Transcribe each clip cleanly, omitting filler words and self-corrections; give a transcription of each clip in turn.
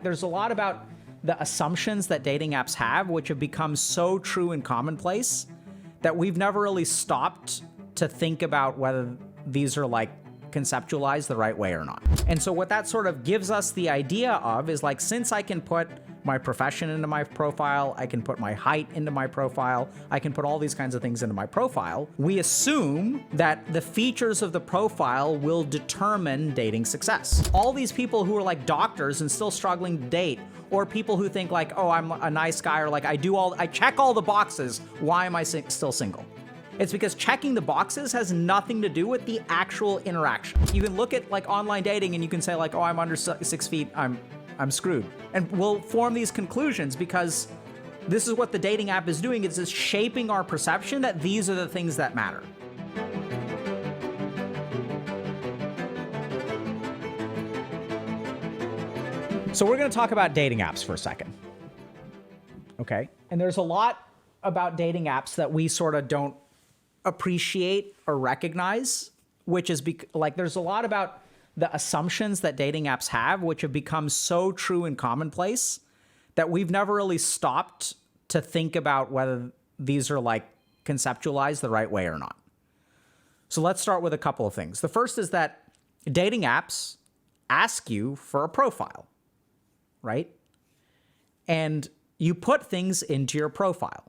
There's a lot about the assumptions that dating apps have, which have become so true and commonplace that we've never really stopped to think about whether these are like conceptualized the right way or not. And so what that sort of gives us the idea of is like, since I can put my profession into my profile, I can put my height into my profile, I can put all these kinds of things into my profile, we assume that the features of the profile will determine dating success. All these people who are like doctors and still struggling to date, or people who think like, oh, I'm a nice guy, or like I check all the boxes, why am I still single? It's because checking the boxes has nothing to do with the actual interaction. You can look at like online dating and you can say like, oh, I'm under 6 feet, I'm screwed. And we'll form these conclusions because this is what the dating app is doing. It's just shaping our perception that these are the things that matter. So we're going to talk about dating apps for a second. Okay? And there's a lot about dating apps that we sort of don't appreciate or recognize, which is like there's a lot about the assumptions that dating apps have, which have become so true and commonplace that we've never really stopped to think about whether these are like conceptualized the right way or not. So let's start with a couple of things. The first is that dating apps ask you for a profile, right? And you put things into your profile.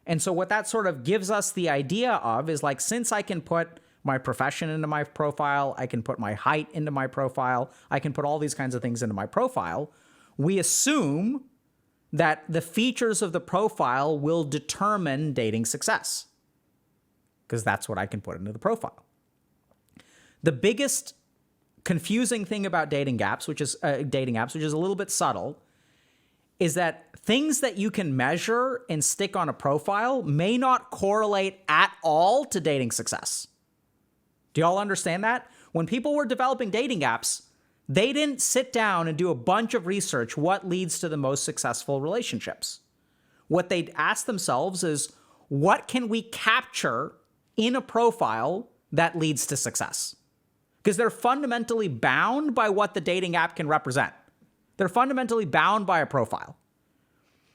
And so what that sort of gives us the idea of is like, since I can put my profession into my profile, I can put my height into my profile, I can put all these kinds of things into my profile, we assume that the features of the profile will determine dating success, because that's what I can put into the profile. The biggest confusing thing about dating apps, which is a little bit subtle, is that things that you can measure and stick on a profile may not correlate at all to dating success. Do y'all understand that? When people were developing dating apps, they didn't sit down and do a bunch of research what leads to the most successful relationships. What they asked themselves is, what can we capture in a profile that leads to success? Because they're fundamentally bound by what the dating app can represent. They're fundamentally bound by a profile.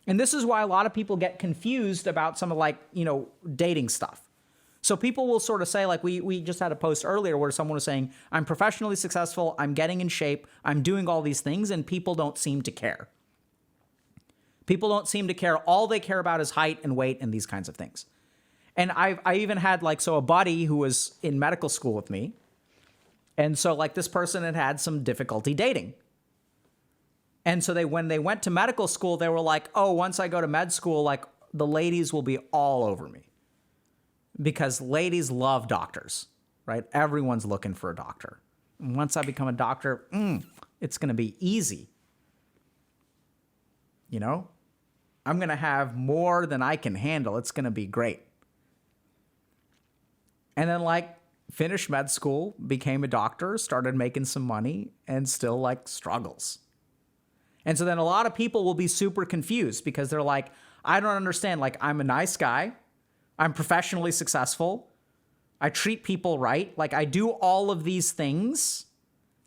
And this is why a lot of people get confused about some of like, dating stuff. So people will sort of say, like we just had a post earlier where someone was saying, I'm professionally successful, I'm getting in shape, I'm doing all these things, and people don't seem to care. People don't seem to care. All they care about is height and weight and these kinds of things. And I even had a buddy who was in medical school with me. And so like this person had some difficulty dating. And so when they went to medical school, they were like, oh, once I go to med school, like the ladies will be all over me. Because ladies love doctors, right? Everyone's looking for a doctor. And once I become a doctor, it's going to be easy. I'm going to have more than I can handle. It's going to be great. And then finished med school, became a doctor, started making some money, and still struggles. And so then a lot of people will be super confused because they're like, I don't understand. I'm a nice guy. I'm professionally successful. I treat people right. I do all of these things.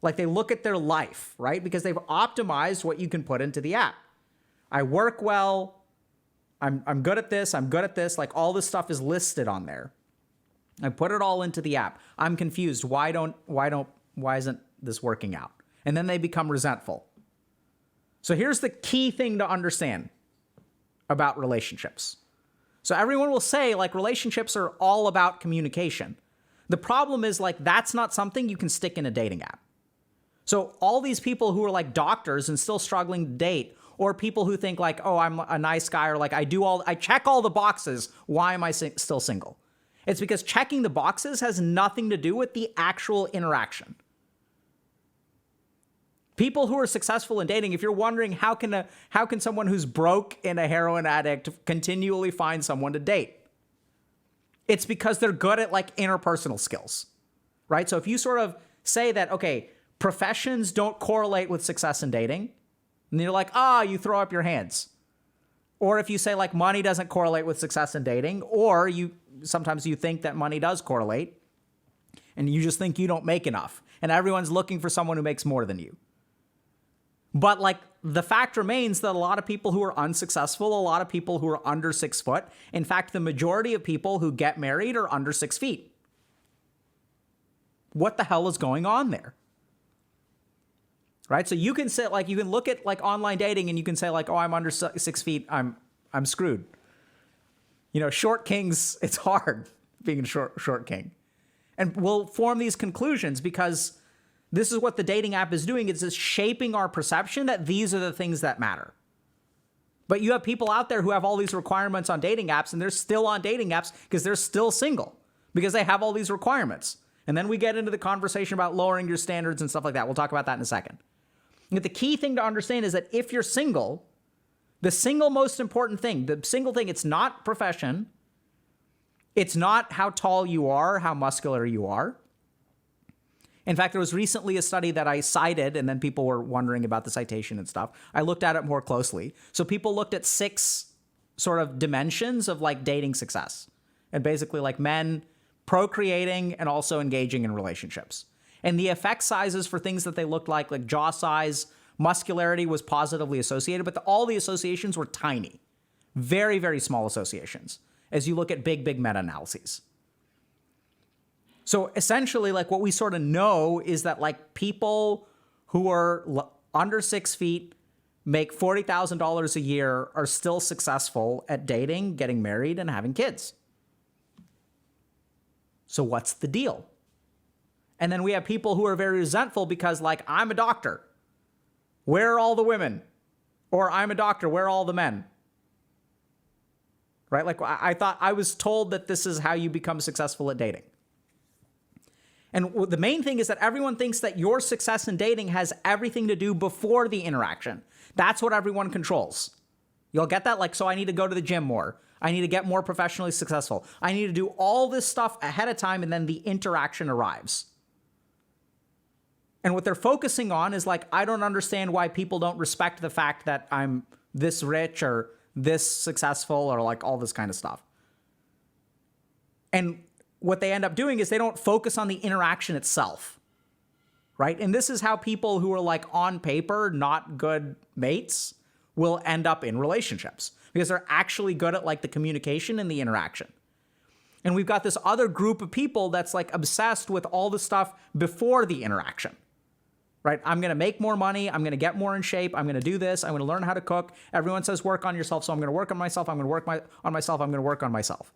They look at their life, right? Because they've optimized what you can put into the app. I work well. I'm good at this. I'm good at this. All this stuff is listed on there. I put it all into the app. I'm confused. Why isn't this working out? And then they become resentful. So here's the key thing to understand about relationships. So everyone will say relationships are all about communication. The problem is that's not something you can stick in a dating app. So all these people who are doctors and still struggling to date, or people who think oh, I'm a nice guy, or I check all the boxes, why am I still single? It's because checking the boxes has nothing to do with the actual interaction. People who are successful in dating, if you're wondering how can someone who's broke and a heroin addict continually find someone to date? It's because they're good at interpersonal skills, right? So if you sort of say that, okay, professions don't correlate with success in dating, and you're you throw up your hands. Or if you say money doesn't correlate with success in dating, or sometimes you think that money does correlate, and you just think you don't make enough, and everyone's looking for someone who makes more than you. But like the fact remains that a lot of people who are unsuccessful, a lot of people who are under 6 foot, in fact, the majority of people who get married are under 6 feet. What the hell is going on there? Right? So you can say, like, you can look at like online dating and you can say like, oh, I'm under 6 feet. I'm screwed. You know, short kings, it's hard being a short king. And we'll form these conclusions because this is what the dating app is doing. It's just shaping our perception that these are the things that matter. But you have people out there who have all these requirements on dating apps and they're still on dating apps because they're still single because they have all these requirements. And then we get into the conversation about lowering your standards and stuff like that. We'll talk about that in a second. But the key thing to understand is that if you're single, the single most important thing, it's not profession. It's not how tall you are, how muscular you are. In fact, there was recently a study that I cited, and then people were wondering about the citation and stuff. I looked at it more closely. So people looked at 6 sort of dimensions of like dating success. And basically like men procreating and also engaging in relationships. And the effect sizes for things that they looked like jaw size, muscularity was positively associated, but all the associations were tiny. Very, very small associations as you look at big meta-analyses. So essentially, like what we sort of know is that like people who are under 6 feet, make $40,000 a year, are still successful at dating, getting married, and having kids. So what's the deal? And then we have people who are very resentful because like, I'm a doctor. Where are all the women? Or I'm a doctor. Where are all the men? Right? Like I was told that this is how you become successful at dating. And the main thing is that everyone thinks that your success in dating has everything to do before the interaction. That's what everyone controls. You'll get that? Like, so I need to go to the gym more. I need to get more professionally successful. I need to do all this stuff ahead of time, and then the interaction arrives. And what they're focusing on is like, I don't understand why people don't respect the fact that I'm this rich or this successful or like all this kind of stuff. And what they end up doing is they don't focus on the interaction itself, right? And this is how people who are like on paper not good mates will end up in relationships because they're actually good at like the communication and the interaction. And we've got this other group of people that's like obsessed with all the stuff before the interaction, right? I'm going to make more money. I'm going to get more in shape. I'm going to do this. I'm going to learn how to cook. Everyone says work on yourself. So I'm going to work on myself. I'm going to work on myself. I'm going to work on myself.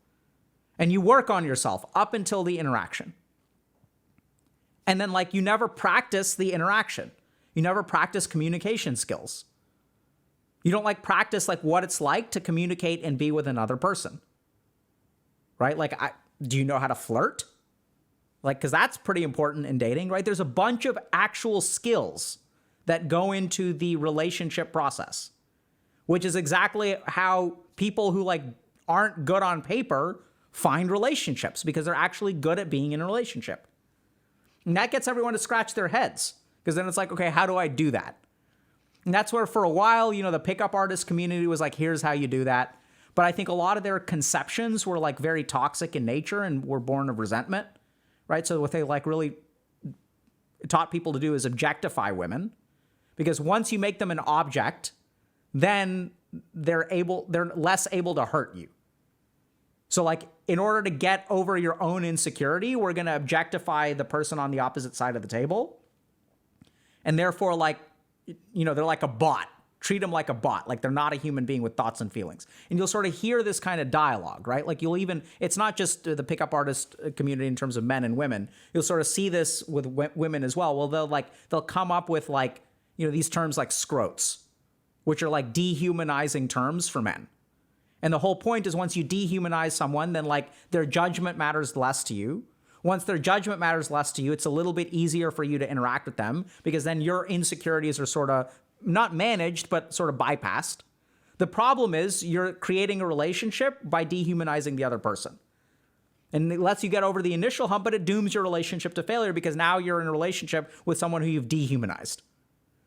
And you work on yourself up until the interaction. And then like you never practice the interaction. You never practice communication skills. You don't like practice like what it's like to communicate and be with another person. Right? Like, do you know how to flirt? Like, because that's pretty important in dating, right? There's a bunch of actual skills that go into the relationship process, which is exactly how people who like aren't good on paper find relationships because they're actually good at being in a relationship. And that gets everyone to scratch their heads because then it's like, okay, how do I do that? And that's where for a while, you know, the pickup artist community was like, here's how you do that. But I think a lot of their conceptions were like very toxic in nature and were born of resentment, right? So what they like really taught people to do is objectify women because once you make them an object, then they're less able to hurt you. So like in order to get over your own insecurity, we're going to objectify the person on the opposite side of the table. And therefore like, you know, they're like a bot. Treat them like a bot, like they're not a human being with thoughts and feelings. And you'll sort of hear this kind of dialogue, right? Like it's not just the pickup artist community in terms of men and women. You'll sort of see this with women as well. Well, they'll come up with like, you know, these terms like scrotes, which are like dehumanizing terms for men. And the whole point is once you dehumanize someone, then like their judgment matters less to you. Once their judgment matters less to you, it's a little bit easier for you to interact with them because then your insecurities are sort of not managed, but sort of bypassed. The problem is you're creating a relationship by dehumanizing the other person. And it lets you get over the initial hump, but it dooms your relationship to failure because now you're in a relationship with someone who you've dehumanized.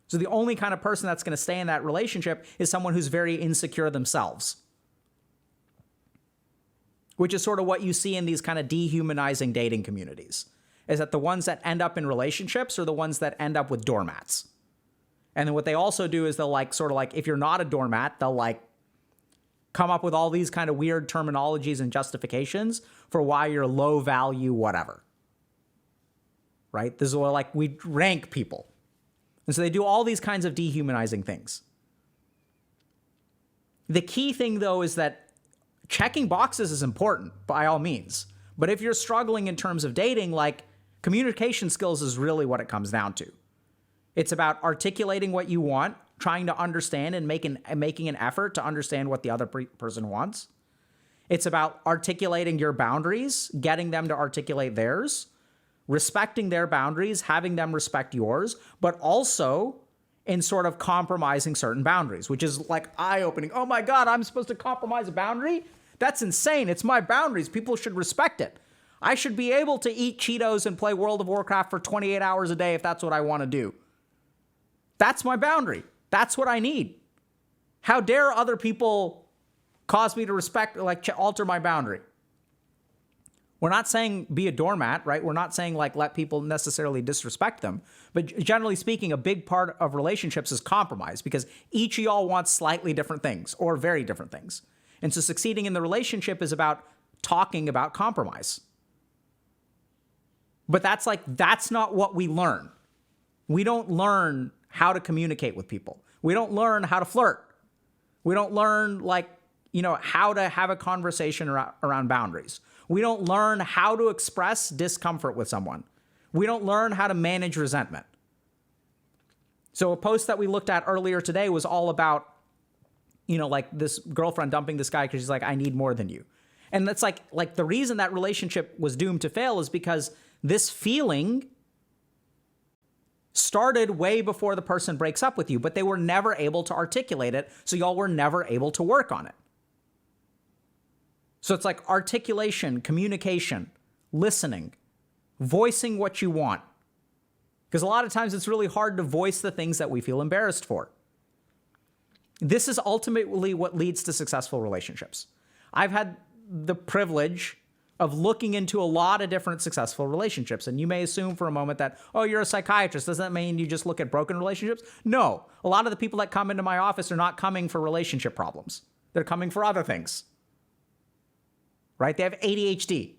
So the only kind of person that's going to stay in that relationship is someone who's very insecure themselves. Which is sort of what you see in these kind of dehumanizing dating communities, is that the ones that end up in relationships are the ones that end up with doormats. And then what they also do is they'll like sort of like, if you're not a doormat, they'll like come up with all these kind of weird terminologies and justifications for why you're low value, whatever. Right? This is where like we rank people. And so they do all these kinds of dehumanizing things. The key thing though is that checking boxes is important by all means. But if you're struggling in terms of dating, like communication skills is really what it comes down to. It's about articulating what you want, trying to understand and making an effort to understand what the other person wants. It's about articulating your boundaries, getting them to articulate theirs, respecting their boundaries, having them respect yours, but also in sort of compromising certain boundaries, which is like eye-opening. Oh my God, I'm supposed to compromise a boundary? That's insane. It's my boundaries. People should respect it. I should be able to eat Cheetos and play World of Warcraft for 28 hours a day if that's what I want to do. That's my boundary. That's what I need. How dare other people cause me to respect, like alter my boundary? We're not saying be a doormat, right? We're not saying like let people necessarily disrespect them. But generally speaking, a big part of relationships is compromise because each of y'all wants slightly different things or very different things. And so succeeding in the relationship is about talking about compromise. But that's not what we learn. We don't learn how to communicate with people. We don't learn how to flirt. We don't learn how to have a conversation around boundaries. We don't learn how to express discomfort with someone. We don't learn how to manage resentment. So a post that we looked at earlier today was all about, like this girlfriend dumping this guy because she's like, I need more than you. And that's like the reason that relationship was doomed to fail is because this feeling started way before the person breaks up with you, but they were never able to articulate it, so y'all were never able to work on it. So it's like articulation, communication, listening, voicing what you want. Because a lot of times it's really hard to voice the things that we feel embarrassed for. This is ultimately what leads to successful relationships. I've had the privilege of looking into a lot of different successful relationships. And you may assume for a moment that, oh, you're a psychiatrist. Does that mean you just look at broken relationships? No. A lot of the people that come into my office are not coming for relationship problems. They're coming for other things. Right? They have ADHD.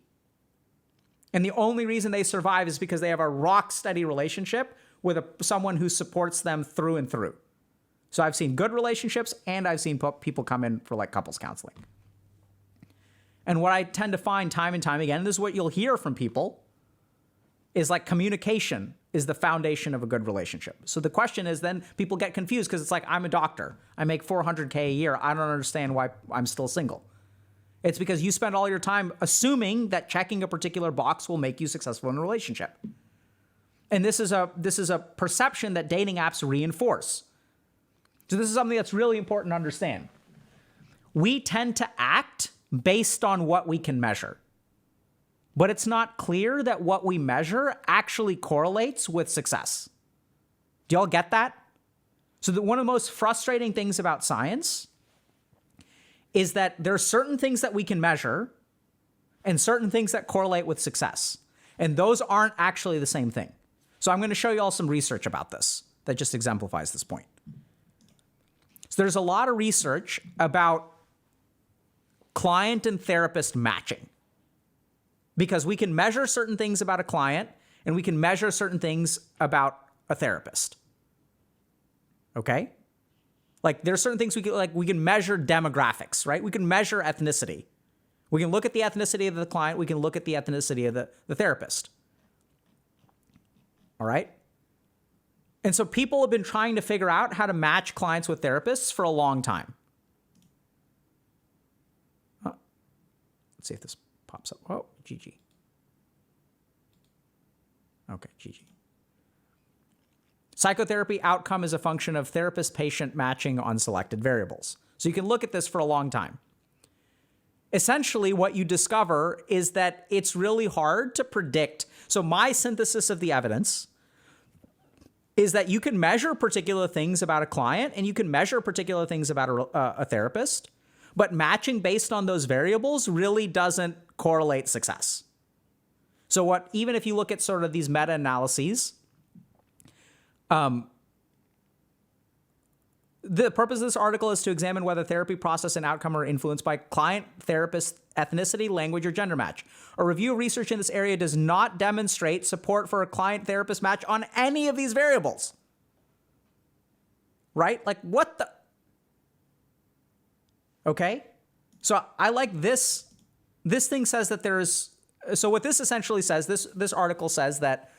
And the only reason they survive is because they have a rock steady relationship with someone who supports them through and through. So I've seen good relationships and I've seen people come in for like couples counseling. And what I tend to find time and time again, and this is what you'll hear from people, is like communication is the foundation of a good relationship. So the question is then people get confused because it's like, I'm a doctor. I make $400K a year. I don't understand why I'm still single. It's because you spend all your time assuming that checking a particular box will make you successful in a relationship. And this is a perception that dating apps reinforce. So this is something that's really important to understand. We tend to act based on what we can measure. But it's not clear that what we measure actually correlates with success. Do y'all get that? So one of the most frustrating things about science is that there are certain things that we can measure and certain things that correlate with success. And those aren't actually the same thing. So I'm going to show you all some research about this that just exemplifies this point. So there's a lot of research about client and therapist matching because we can measure certain things about a client and we can measure certain things about a therapist. Okay? Like there's certain things we can measure demographics, right? We can measure ethnicity. We can look at the ethnicity of the client. We can look at the ethnicity of the therapist. All right? And so people have been trying to figure out how to match clients with therapists for a long time. Let's see if this pops up. Oh, GG. Okay, GG. Psychotherapy outcome is a function of therapist-patient matching on selected variables. So you can look at this for a long time. Essentially, what you discover is that it's really hard to predict. So my synthesis of the evidence is that you can measure particular things about a client and you can measure particular things about a therapist, but matching based on those variables really doesn't correlate success. So even if you look at sort of these meta-analyses, The purpose of this article is to examine whether therapy process and outcome are influenced by client, therapist, ethnicity, language, or gender match. A review of research in this area does not demonstrate support for a client-therapist match on any of these variables. Right? Like, what the... Okay? So I like this. This thing says that there's... So what this essentially says, this article says that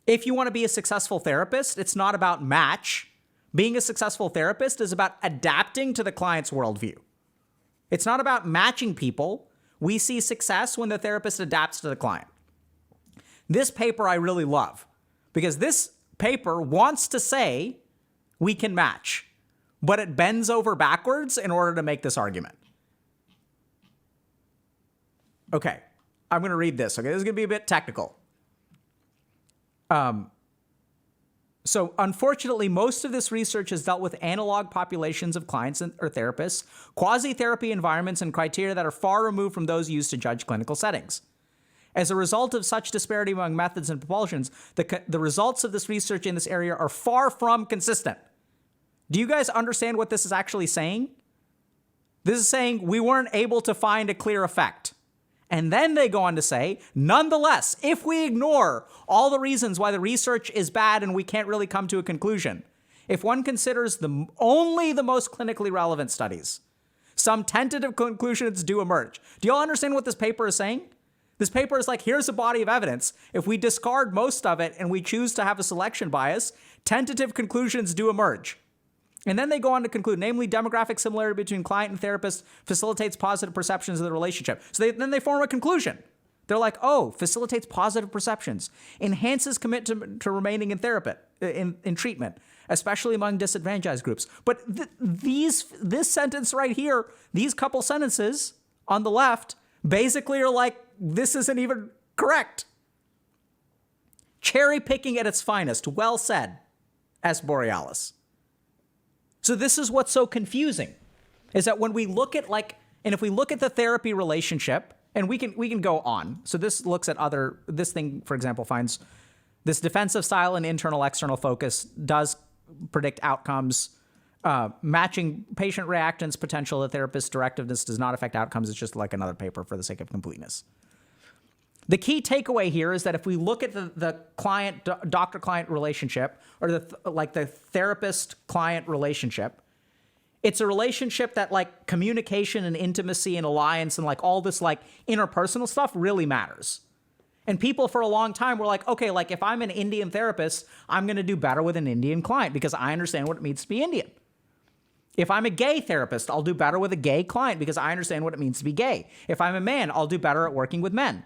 if you want to be a successful therapist, it's not about match. Being a successful therapist is about adapting to the client's worldview. It's not about matching people. We see success when the therapist adapts to the client. This paper I really love because this paper wants to say we can match, but it bends over backwards in order to make this argument. Okay, I'm going to read this. Okay, this is going to be a bit technical. So unfortunately, most of this research has dealt with analog populations of clients or therapists, quasi-therapy environments, and criteria that are far removed from those used to judge clinical settings. As a result of such disparity among methods and propulsions, the results of this research in this area are far from consistent. Do you guys understand what this is actually saying? This is saying we weren't able to find a clear effect. And then they go on to say, nonetheless, if we ignore all the reasons why the research is bad and we can't really come to a conclusion, if one considers only the most clinically relevant studies, some tentative conclusions do emerge. Do you all understand what this paper is saying? This paper is like, here's a body of evidence. If we discard most of it and we choose to have a selection bias, tentative conclusions do emerge. And then they go on to conclude, namely, demographic similarity between client and therapist facilitates positive perceptions of the relationship. So then they form a conclusion. They're like, oh, facilitates positive perceptions, enhances commitment to remaining in therapy, in treatment, especially among disadvantaged groups. But this sentence right here, these couple sentences on the left, basically are like, this isn't even correct. Cherry picking at its finest. Well said, S. Borealis. So this is what's so confusing, is that when we look at and if we look at the therapy relationship, and we can go on. So this looks at this thing, for example, finds this defensive style and internal external focus does predict outcomes. Matching patient reactance potential to therapist directiveness does not affect outcomes. It's just like another paper for the sake of completeness. The key takeaway here is that if we look at the client doctor-client relationship, or the therapist-client relationship, it's a relationship that like communication and intimacy and alliance and like all this like interpersonal stuff really matters. And people for a long time were like, okay, like if I'm an Indian therapist, I'm going to do better with an Indian client because I understand what it means to be Indian. If I'm a gay therapist, I'll do better with a gay client because I understand what it means to be gay. If I'm a man, I'll do better at working with men.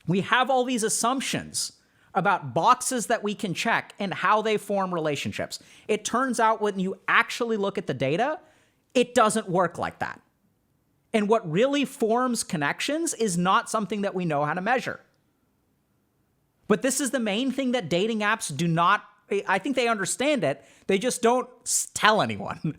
We have all these assumptions about boxes that we can check and how they form relationships. It turns out when you actually look at the data, it doesn't work like that. And what really forms connections is not something that we know how to measure. But this is the main thing that dating apps do not, I think they understand it, they just don't tell anyone,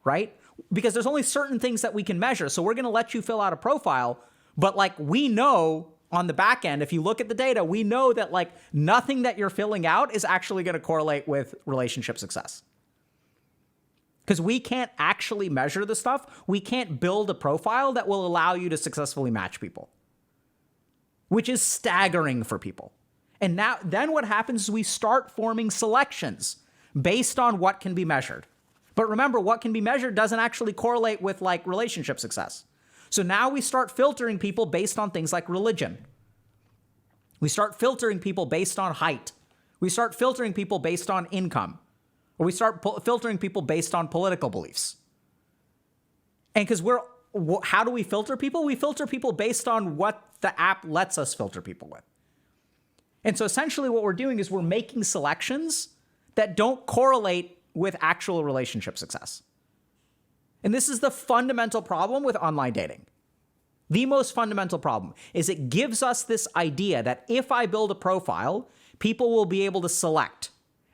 right? Because there's only certain things that we can measure. So we're going to let you fill out a profile, but like we know on the back end, if you look at the data, we know that like nothing that you're filling out is actually going to correlate with relationship success. Because we can't actually measure the stuff. We can't build a profile that will allow you to successfully match people, which is staggering for people. And then what happens is we start forming selections based on what can be measured. But remember, what can be measured doesn't actually correlate with like relationship success. So now we start filtering people based on things like religion. We start filtering people based on height. We start filtering people based on income. Or we start filtering people based on political beliefs. And because how do we filter people? We filter people based on what the app lets us filter people with. And so essentially what we're doing is we're making selections that don't correlate with actual relationship success. And this is the fundamental problem with online dating. The most fundamental problem is it gives us this idea that if I build a profile, people will be able to select.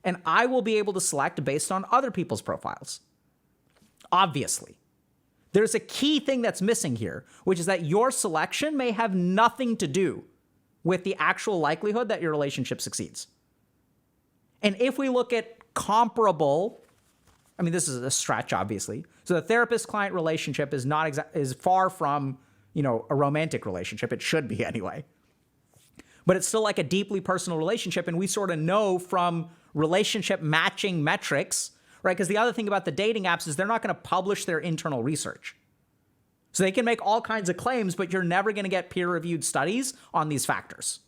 And I will be able to select based on other people's profiles. Obviously. There's a key thing that's missing here, which is that your selection may have nothing to do with the actual likelihood that your relationship succeeds. And if we look at comparable. I mean, this is a stretch, obviously. So the therapist-client relationship is is far from, a romantic relationship. It should be anyway. But it's still like a deeply personal relationship, and we sort of know from relationship matching metrics, right? Because the other thing about the dating apps is they're not going to publish their internal research. So they can make all kinds of claims, but you're never going to get peer-reviewed studies on these factors,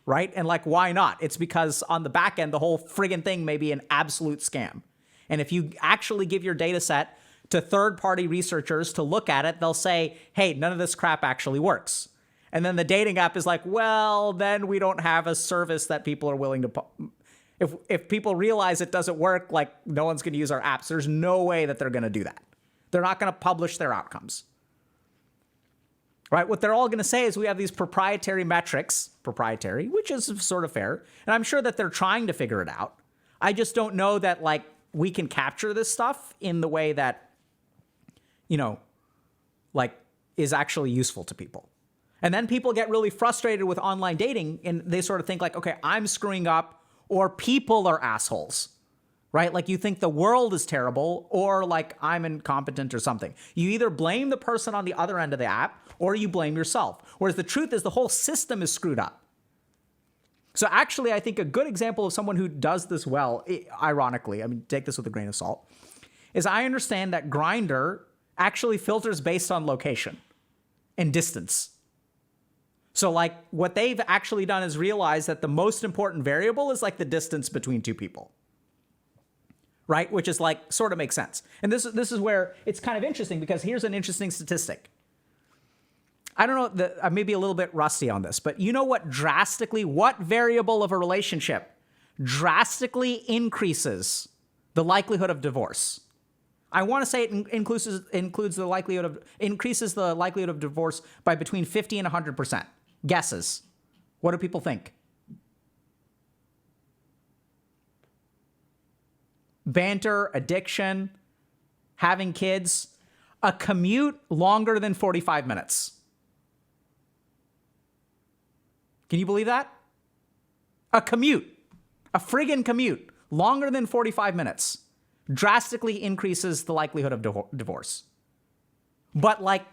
right? And like, why not? It's because on the back end, the whole friggin' thing may be an absolute scam. And if you actually give your data set to third-party researchers to look at it, they'll say, hey, none of this crap actually works. And then the dating app is like, well, then we don't have a service that people are willing to. If people realize it doesn't work, like no one's going to use our apps. There's no way that they're going to do that. They're not going to publish their outcomes. Right? What they're all going to say is we have these proprietary metrics, which is sort of fair. And I'm sure that they're trying to figure it out. I just don't know that like we can capture this stuff in the way that, like is actually useful to people. And then people get really frustrated with online dating and they sort of think like, okay, I'm screwing up or people are assholes, right? Like you think the world is terrible or like I'm incompetent or something. You either blame the person on the other end of the app or you blame yourself. Whereas the truth is the whole system is screwed up. So actually, I think a good example of someone who does this well, ironically, I mean, take this with a grain of salt, is I understand that Grindr actually filters based on location and distance. So like what they've actually done is realize that the most important variable is like the distance between two people, right? Which is like sort of makes sense. And this is where it's kind of interesting because here's an interesting statistic. I don't know, I may be a little bit rusty on this, but you know what variable of a relationship drastically increases the likelihood of divorce? I want to say it increases the likelihood of divorce by between 50 and 100%. Guesses. What do people think? Banter, addiction, having kids, a commute longer than 45 minutes. Can you believe that? A friggin' commute, longer than 45 minutes, drastically increases the likelihood of divorce. But like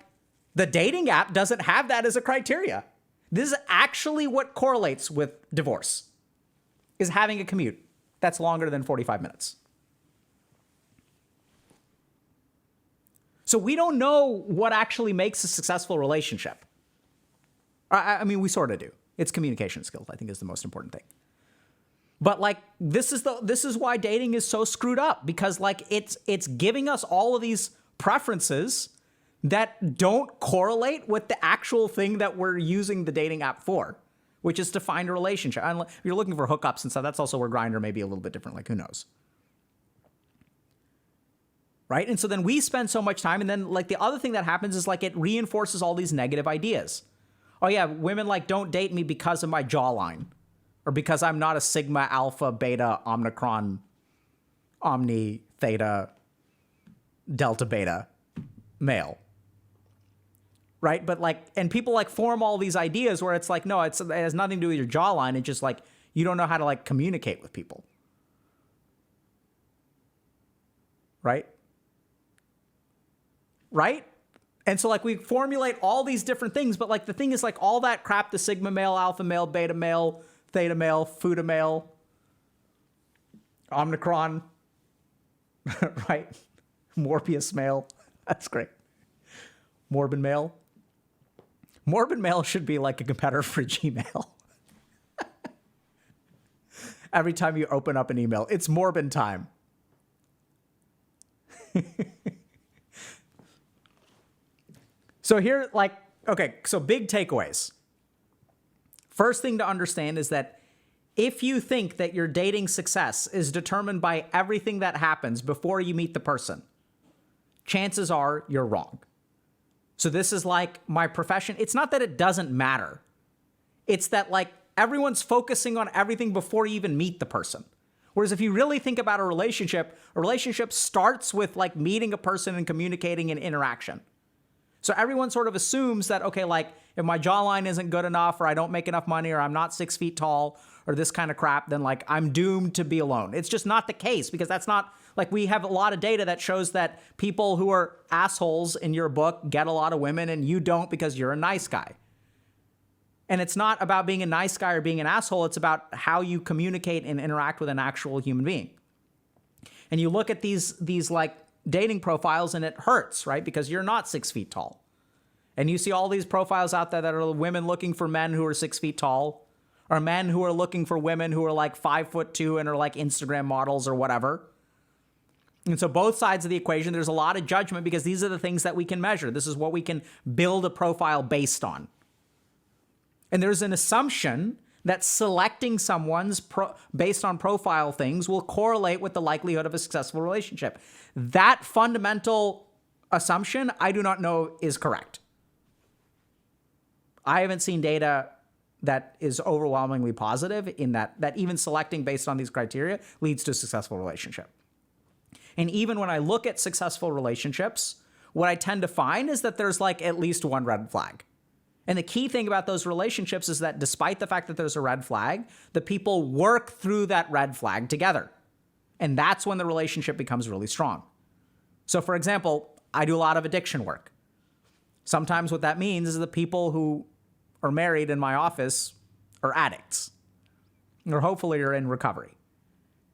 the dating app doesn't have that as a criteria. This is actually what correlates with divorce, is having a commute that's longer than 45 minutes. So we don't know what actually makes a successful relationship. I mean, we sort of do. It's communication skills, I think, is the most important thing. But like this is why dating is so screwed up, because like it's giving us all of these preferences that don't correlate with the actual thing that we're using the dating app for, which is to find a relationship. And if you're looking for hookups and stuff, that's also where Grindr may be a little bit different, like who knows. Right? And so then we spend so much time, and then like the other thing that happens is like it reinforces all these negative ideas. Oh yeah, women like don't date me because of my jawline, or because I'm not a sigma, alpha, beta, omicron, omni, theta, delta, beta male. Right? But like, and people like form all these ideas where it's like, no, it has nothing to do with your jawline. It's just like, you don't know how to like communicate with people. Right? Right? And so like we formulate all these different things, but like the thing is like all that crap, the sigma male, alpha male, beta male, theta male, futa male, omicron, right? Morpheus male. That's great. Morbid male. Morbid male should be like a competitor for Gmail. Every time you open up an email, it's Morbid time. So here, like, okay, so big takeaways. First thing to understand is that if you think that your dating success is determined by everything that happens before you meet the person, chances are you're wrong. So this is like my profession. It's not that it doesn't matter. It's that like everyone's focusing on everything before you even meet the person. Whereas if you really think about a relationship starts with like meeting a person and communicating and interaction. So everyone sort of assumes that, okay, like if my jawline isn't good enough, or I don't make enough money, or I'm not 6 feet tall, or this kind of crap, then like I'm doomed to be alone. It's just not the case, because that's not like, we have a lot of data that shows that people who are assholes in your book get a lot of women and you don't because you're a nice guy. And it's not about being a nice guy or being an asshole. It's about how you communicate and interact with an actual human being. And you look at these like dating profiles and it hurts, right? Because you're not 6 feet tall. And you see all these profiles out there that are women looking for men who are 6 feet tall, or men who are looking for women who are like 5'2" and are like Instagram models or whatever. And so both sides of the equation, there's a lot of judgment, because these are the things that we can measure. This is what we can build a profile based on. And there's an assumption that selecting someone's based on profile things will correlate with the likelihood of a successful relationship. That fundamental assumption, I do not know is correct. I haven't seen data that is overwhelmingly positive in that even selecting based on these criteria leads to a successful relationship. And even when I look at successful relationships, what I tend to find is that there's like at least one red flag. And the key thing about those relationships is that despite the fact that there's a red flag, the people work through that red flag together. And that's when the relationship becomes really strong. So for example, I do a lot of addiction work. Sometimes what that means is the people who are married in my office are addicts, or hopefully are in recovery.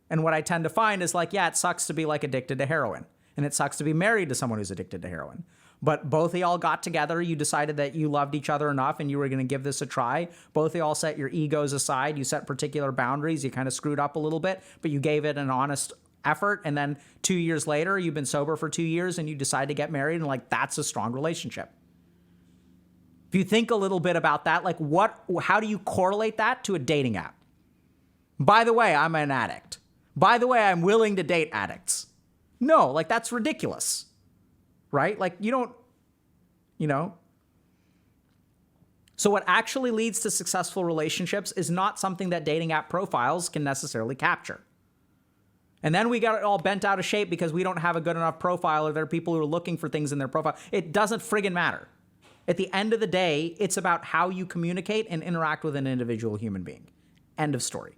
And what I tend to find is like, yeah, it sucks to be like addicted to heroin, and it sucks to be married to someone who's addicted to heroin. But both of y'all got together, you decided that you loved each other enough and you were going to give this a try. Both of y'all set your egos aside, you set particular boundaries, you kind of screwed up a little bit, but you gave it an honest effort. And then 2 years later, you've been sober for 2 years and you decide to get married, and like, that's a strong relationship. If you think a little bit about that, like how do you correlate that to a dating app? By the way, I'm an addict. By the way, I'm willing to date addicts. No, like that's ridiculous, right? Like you don't, you know. So what actually leads to successful relationships is not something that dating app profiles can necessarily capture. And then we got it all bent out of shape because we don't have a good enough profile, or there are people who are looking for things in their profile. It doesn't friggin' matter. At the end of the day, it's about how you communicate and interact with an individual human being. End of story.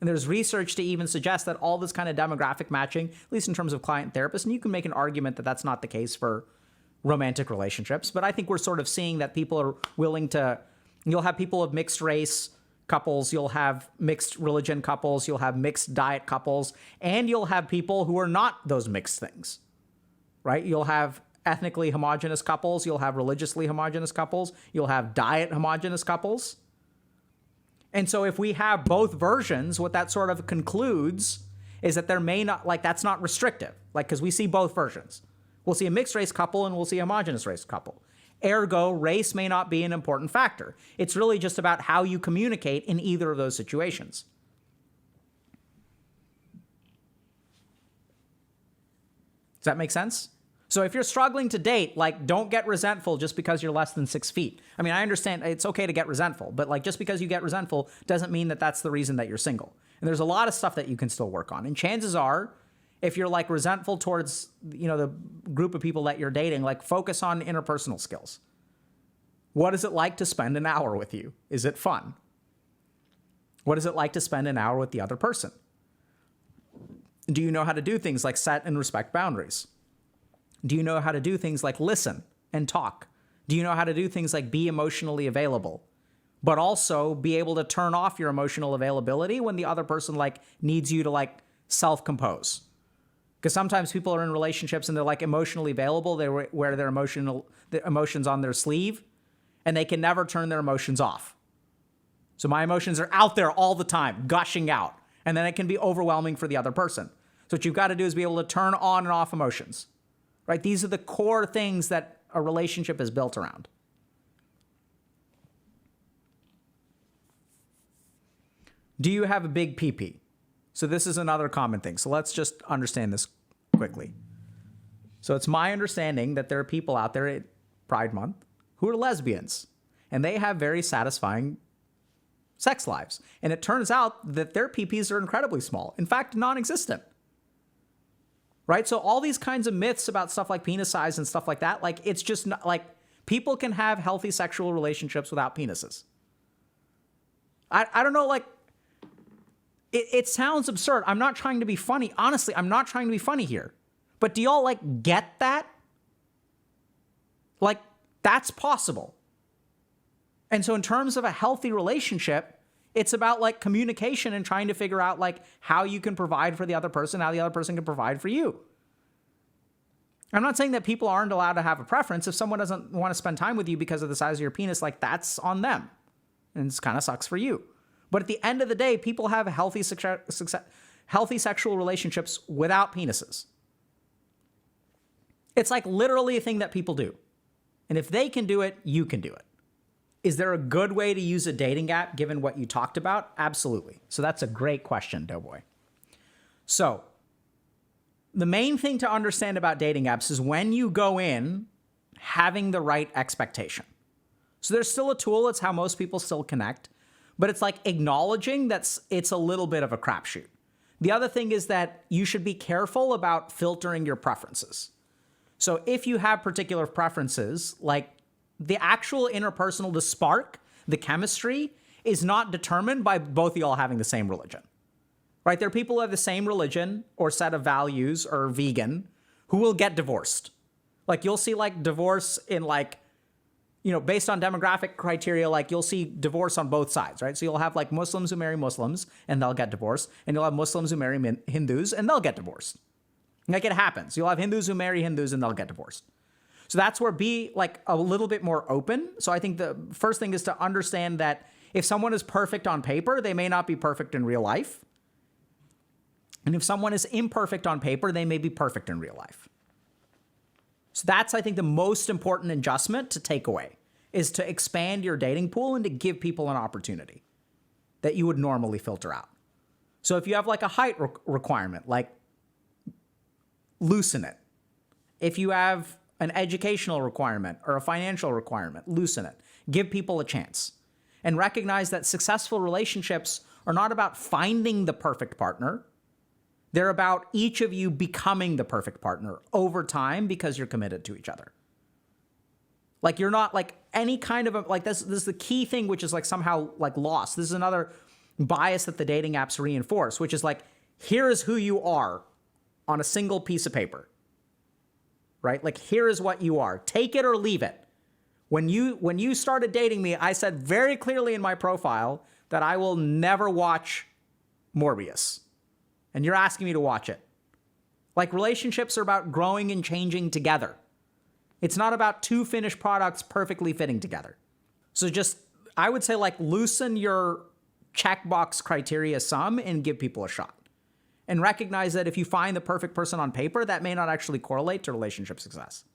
And there's research to even suggest that all this kind of demographic matching, at least in terms of client therapists, and you can make an argument that that's not the case for romantic relationships, but I think we're sort of seeing that people are willing to, you'll have people of mixed race couples, you'll have mixed religion couples, you'll have mixed diet couples, and you'll have people who are not those mixed things, right? You'll have ethnically homogenous couples, you'll have religiously homogenous couples, you'll have diet homogenous couples. And so if we have both versions, what that sort of concludes is that there may not, like that's not restrictive, like because we see both versions. We'll see a mixed race couple and we'll see a homogenous race couple. Ergo, race may not be an important factor. It's really just about how you communicate in either of those situations. Does that make sense? So if you're struggling to date, like don't get resentful just because you're less than 6 feet. I mean, I understand it's okay to get resentful, but like just because you get resentful doesn't mean that that's the reason that you're single. And there's a lot of stuff that you can still work on. And chances are, if you're like resentful towards, you know, the group of people that you're dating, like focus on interpersonal skills. What is it like to spend an hour with you? Is it fun? What is it like to spend an hour with the other person? Do you know how to do things like set and respect boundaries? Do you know how to do things like listen and talk? Do you know how to do things like be emotionally available, but also be able to turn off your emotional availability when the other person like needs you to like self-compose? Because sometimes people are in relationships and they're like emotionally available. They wear their emotions on their sleeve and they can never turn their emotions off. So my emotions are out there all the time, gushing out. And then it can be overwhelming for the other person. So what you've got to do is be able to turn on and off emotions. Right? These are the core things that a relationship is built around. Do you have a big pee-pee? So this is another common thing. So let's just understand this quickly. So it's my understanding that there are people out there at Pride Month who are lesbians, and they have very satisfying sex lives. And it turns out that their pee-pees are incredibly small. In fact, non-existent. Right? So all these kinds of myths about stuff like penis size and stuff like that, like it's just not like people can have healthy sexual relationships without penises. I don't know, like It sounds absurd. I'm not trying to be funny. Honestly, I'm not trying to be funny here. But do y'all like get that? Like, that's possible. And so in terms of a healthy relationship, it's about like communication and trying to figure out like how you can provide for the other person, how the other person can provide for you. I'm not saying that people aren't allowed to have a preference. If someone doesn't want to spend time with you because of the size of your penis, like that's on them. And it kind of sucks for you. But at the end of the day, people have healthy sexual relationships without penises. It's like literally a thing that people do. And if they can do it, you can do it. Is there a good way to use a dating app given what you talked about? Absolutely. So that's a great question, Doughboy. So the main thing to understand about dating apps is when you go in having the right expectation. So there's still a tool. It's how most people still connect. But it's like acknowledging that it's a little bit of a crapshoot. The other thing is that you should be careful about filtering your preferences. So if you have particular preferences, like the actual interpersonal, the spark, the chemistry is not determined by both of y'all having the same religion, right? There are people who have the same religion or set of values or vegan who will get divorced. Like you'll see like divorce in like, you know, based on demographic criteria, like you'll see divorce on both sides, right? So you'll have like Muslims who marry Muslims and they'll get divorced. And you'll have Muslims who marry Hindus and they'll get divorced. Like it happens. You'll have Hindus who marry Hindus and they'll get divorced. So that's where be like a little bit more open. So I think the first thing is to understand that if someone is perfect on paper, they may not be perfect in real life. And if someone is imperfect on paper, they may be perfect in real life. So that's, I think, the most important adjustment to take away is to expand your dating pool and to give people an opportunity that you would normally filter out. So if you have like a height requirement, like loosen it. If you have an educational requirement or a financial requirement, loosen it. Give people a chance. And recognize that successful relationships are not about finding the perfect partner. They're about each of you becoming the perfect partner over time because you're committed to each other. Like you're not like any kind of like this is the key thing, which is like somehow like lost. This is another bias that the dating apps reinforce, which is like, here is who you are on a single piece of paper, right? Like, here is what you are. Take it or leave it. When you started dating me, I said very clearly in my profile that I will never watch Morbius. And you're asking me to watch it. Like, relationships are about growing and changing together. It's not about two finished products perfectly fitting together. So just, I would say like loosen your checkbox criteria some and give people a shot. And recognize that if you find the perfect person on paper, that may not actually correlate to relationship success.